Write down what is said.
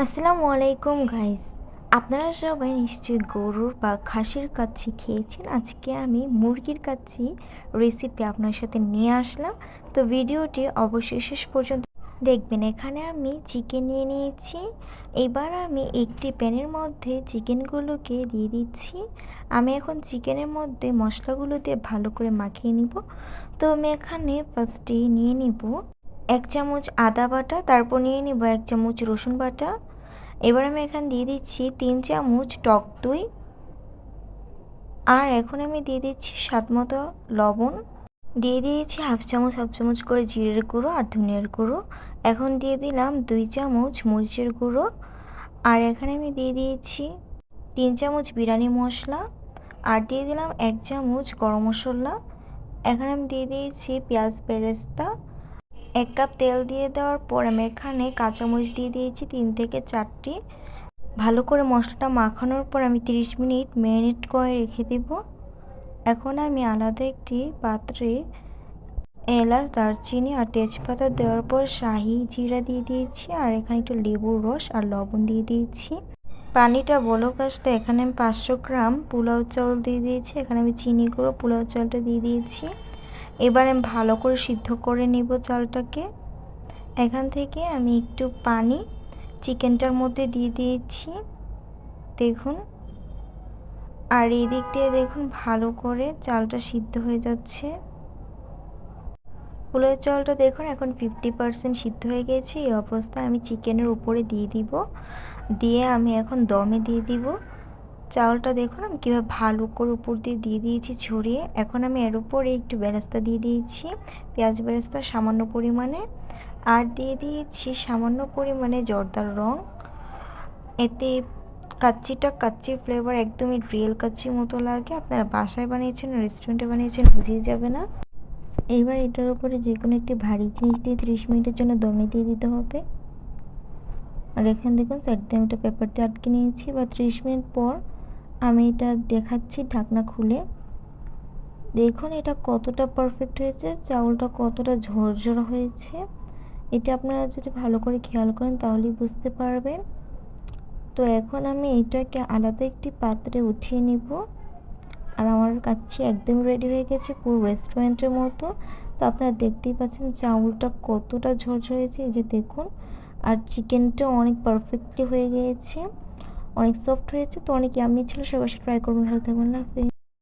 আসসালামু আলাইকুম গাইস। আপনারা সবাই নিশ্চয়ই গরুর বা খাসির কাচ্চি খেয়েছেন। আজকে আমি মুরগির কাচ্চি রেসিপি আপনার সাথে নিয়ে আসলাম। তো ভিডিওটি অবশ্যই শেষ পর্যন্ত দেখবেন। এখানে আমি চিকেন নিয়ে নিয়েছি। এবার আমি একটি প্যানের মধ্যে চিকেনগুলোকে দিয়ে দিচ্ছি। আমি এখন চিকেনের মধ্যে মশলাগুলো দিয়ে ভালো করে মাখিয়ে নিব। তো আমি এখানে ফার্স্টে নিয়ে নিব 1 চামচ আদা বাটা, তারপর নিয়ে নিব 1 চামচ রসুন বাটা। এবার আমি এখানে দিয়ে দিচ্ছি 3 চামচ টক দই। আর এখন আমি দিয়ে দিচ্ছি স্বাদমতো লবণ। দিয়ে দিয়েছি হাফ চামচ করে জিরের গুঁড়ো আর ধনিয়ার গুঁড়ো। এখন দিয়ে দিলাম 2 চামচ মরিচের গুঁড়ো। আর এখানে আমি দিয়ে দিয়েছি 3 চামচ বিরিয়ানি মশলা। আর দিয়ে দিলাম 1 চামচ গরম মশলা। এখানে আমি দিয়ে দিয়েছি পেঁয়াজ বেরেস্তা। 1 কাপ তেল দিয়ে দেওয়ার পর আমি এখানে কাঁচামরিচ দিয়ে দিয়েছি 3 থেকে 4টি। ভালো করে মশলাটা মাখানোর পর আমি 30 মিনিট ম্যারিনেট করে রেখে দেব। এখন আমি আলাদা একটি পাত্রে এলাচ, দারচিনি আর তেজপাতা দেওয়ার পর শাহি জিরা দিয়ে দিয়েছি। আর এখানে একটু লেবুর রস আর লবণ দিয়ে দিয়েছি। পানিটা বলক আসলে এখানে আমি 500 গ্রাম পোলাও চাল দিয়ে দিয়েছি। এখানে আমি চিনি গুঁড়ো পোলাও চালটা দিয়ে দিয়েছি। এবার আমি ভালো করে সিদ্ধ করে নিব চালটাকে। এখান থেকে আমি একটু পানি চিকেনটার মধ্যে দিয়ে দিয়েছি, দেখুন। আর এই দিক দিয়ে দেখুন ভালো করে চালটা সিদ্ধ হয়ে যাচ্ছে। পোলাও চালটা দেখুন এখন 50% সিদ্ধ হয়ে গেছে। এই অবস্থায় আমি চিকেনের উপরে দিয়ে দিব। দিয়ে আমি এখন দমে দিয়ে দিব। চালটা দেখুন আমি কীভাবে ভালো করে উপর দিয়ে দিয়ে দিয়েছি ছড়িয়ে। এখন আমি এর উপরে একটু বেরেস্তা দিয়ে দিয়েছি, পেঁয়াজ বেরেস্তা সামান্য পরিমাণে। আর দিয়ে দিয়েছি সামান্য পরিমাণে জর্দার রং। এতে কাচ্চির ফ্লেভার একদমই রিয়েল কাচ্চির মতো লাগে। আপনারা বাসায় বানিয়েছেন, রেস্টুরেন্টে বানিয়েছেন, বুঝিয়ে যাবে না। এইবার এটার উপরে যে কোনো একটি ভারী জিনিস দিয়ে 30 মিনিটের জন্য দমে দিয়ে দিতে হবে। আর এখানে দেখুন সাইড দিয়ে আমি একটা পেপার দিয়ে আটকে নিয়েছি। বা 30 মিনিট পর আমি এটা দেখাচ্ছি ঢাকনা খুলে। দেখুন এটা কতটা পারফেক্ট হয়েছে, চাউলটা কতটা ঝরঝরা হয়েছে। এটা আপনারা যদি ভালো করে খেয়াল করেন তাহলেই বুঝতে পারবেন। তো এখন আমি এটাকে আলাদা একটি পাত্রে উঠিয়ে নিব। আর আমার কাচ্চি একদম রেডি হয়ে গেছে, পুরো রেস্টুরেন্টের মতো। তো আপনারা দেখতেই পাচ্ছেন চাউলটা কতটা ঝরঝরে হয়েছে, এই যে দেখুন। আর চিকেনটাও অনেক পারফেক্টলি হয়ে গিয়েছে, অনেক সফট হয়েছে। তো অনেক ইয়াম্মি ছিল, সবাই ট্রাই করবেন। ভালো থাকবেন, আল্লাহ হাফেজ।